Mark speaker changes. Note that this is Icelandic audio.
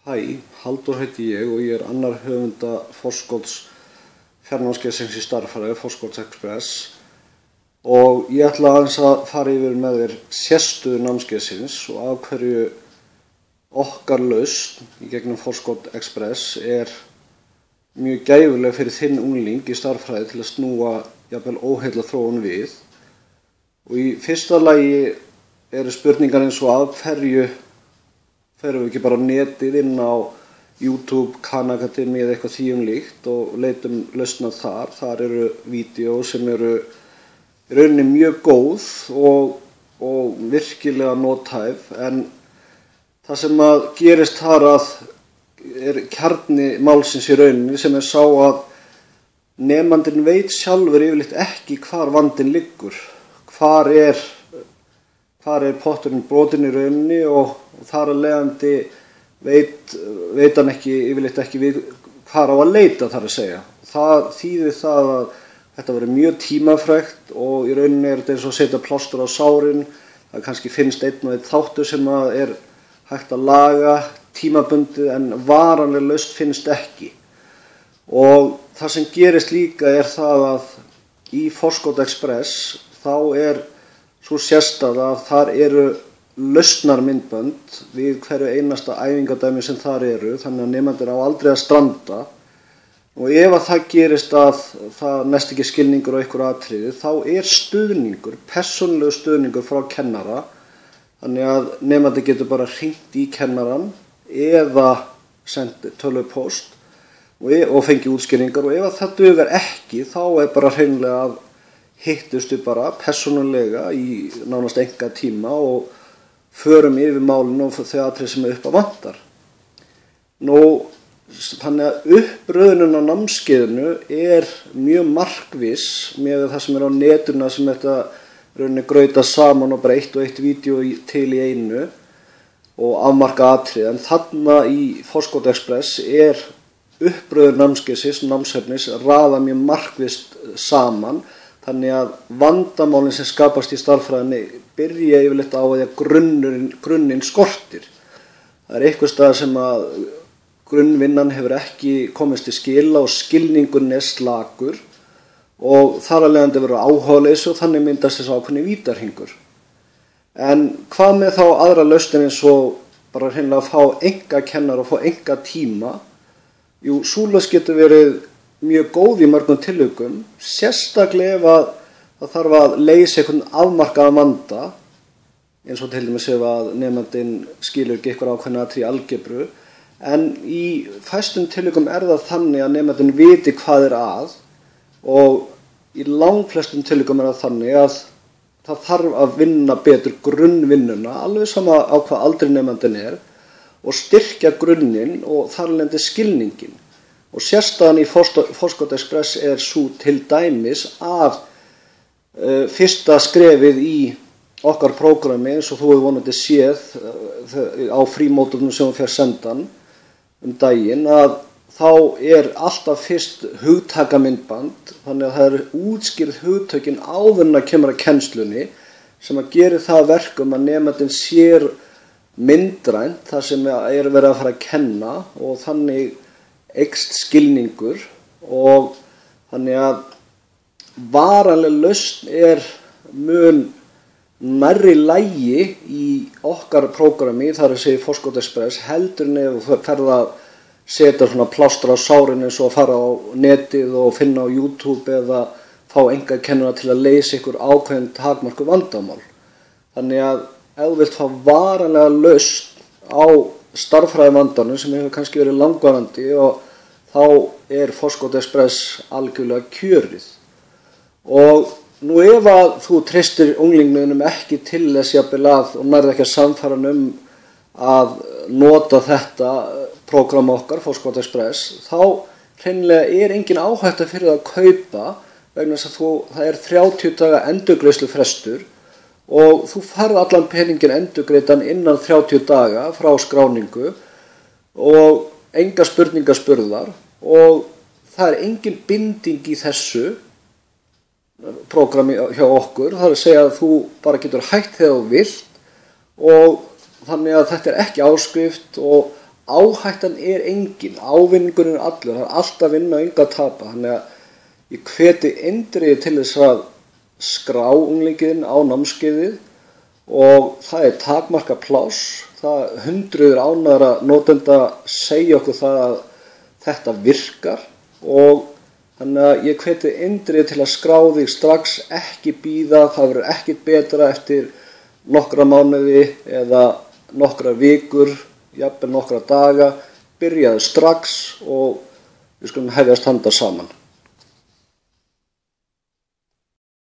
Speaker 1: Hæ, Halldór heiti ég og ég annar höfunda forskotts fjarnámskeiðsins í stærðfræði, Forskottsexpress, og ég ætla aðeins að fara yfir með þér sérstöðu námskeiðsins og af hverju okkar lausn í gegnum Forskottsexpress mjög gæfuleg fyrir þinn ungling í stærðfræði til að snúa jafnvel óheilla þróun við. Og í fyrsta lagi eru spurningar eins og af hverju ferum við ekki bara á netið inn á YouTube, Khan Academy eða eitthvað því líkt og leitum lausna þar. Þar eru vídeó sem eru í rauninni mjög góð og virkilega nothæf, en það sem að gerist þar er kjarni málsins í rauninni sem sá að nemandinn veit sjálfur yfirleitt ekki hvar vandinn liggur. Hvar er potturinn brotinn í rauninni og þar að leiðandi veit hann yfirleitt ekki við hvar á að leita, þar að segja. Það þýðir það að þetta verður mjög tímafrekt og í rauninni þetta eins og að setja plástur á sárin. Það kannski finnst einn og einn þáttur sem er hægt að laga tímabundið en varanleg lausn finnst ekki. Og það sem gerist líka það að í Forskottsexpress þá svo sérstæða að þar eru lausnarmyndbönd við hverju einasta æfingadæmi sem þar eru, þannig að nemendur á aldrei að stranda. Og ef að það gerist að það næst ekki skilningur á einhverju atriði, þá stuðningur, persónulegur stuðningur frá kennara, þannig að nemendur getur bara hringt í kennaran eða sendt tölvupóst og fengið útskýringar, og ef að það dugar ekki, þá bara hreinlega að hittustu bara persónulega í nánast enga tíma og förum yfir málinu og þau atriði sem upp á vantar. Þannig að uppröðunin á námskeiðinu mjög markviss með það sem á netuna sem þetta rauninni grauta saman og bara eitt og eitt vídeó til í einu og afmarka atrið. En þarna í Forskottsexpress uppröðun námskeiðsins, námsefnis, raða mjög markvisst saman. Þannig að vandamálin sem skapast í stærðfræðinni byrja yfirleitt á að grunninn skortir. Það einhvers staðar sem að grunnvinnan hefur ekki komist til skila og skilningurinn slakur og þar af leiðandi verður áhugaleysi og þannig myndast þessi ákveðni vítarhingur. En hvað með þá aðra lausnir eins og bara hreinlega að fá einkakennara og fá einkatíma? Jú, sú lausn getur verið mjög góð í mörgum tilvikum, sérstaklega ef það þarf að leysa einhvern afmarkaðan vanda, eins og til dæmis ef að nemandinn skilur ekki eitthvað ákveðna atriði í algebru, en í fæstum tilvikum það þannig að nemandinn viti hvað að, og í langflestum tilvikum það þannig að það þarf að vinna betur grunnvinnuna, alveg sama á hvað aldrei nemandinn og styrkja grunninn og þar af leiðandi skilninginn. Og sérstæðan í Forskottsexpress sú til dæmis að fyrsta skrefið í okkar prógrami, eins og þú hefur vonandi séð á frímótunum sem þú fer sendan daginn, að þá alltaf fyrst hugtakamyndband, þannig að það útskýrð hugtökin áður en að kemur að kennslunni, sem að gera það verkum að nemandinn sér myndrænt það sem verið að fara að kenna, og þannig eykst skilningur, og þannig að varanleg lausn mun nærri lagi í okkar prógrami, þar að segja Forskottsexpress, heldur en ef þú ferð að setja svona plástra á sárin eins og að fara á netið og finna á YouTube eða fá einkakennara til að leysa ykkur ákveðin takmörkuð vandamál. Þannig að ef þú vilt fá varanlega lausn á stærðfræðivandanum sem hefur kannski verið langvarandi, og þá Forskottsexpress algjörlega kjörið. Og nú ef að þú treystir unglingnum ekki til þess jafnvel og nærðu ekki að sannfæra hann að nota þetta prógram okkar, Forskottsexpress, þá hreinlega engin áhætta fyrir það að kaupa, vegna þess að það 30 daga endurgreiðslufrestur og þú færð allan peningin endurgreiddan innan 30 daga frá skráningu og enga spurningar spurðar, og það engin binding í þessu prógrami hjá okkur. Það að segja að þú bara getur hætt þegar þú vilt, og þannig að þetta ekki áskrift og áhættan engin, ávinningurinn allur, það alltaf vinna og enga að tapa. Þannig að ég hveti eindregið til þess að skrá unglinginn á námskeiðið og það takmarka pláss. Það hundruður ánægðra notenda segja okkur það að þetta virkar og þannig að ég hveti eindregið til að skrá þig strax, ekki bíða, það verður ekkert betra eftir nokkra mánuði eða nokkra vikur, jafnvel nokkra daga, byrjaðu strax og við skulum hefjast handa saman.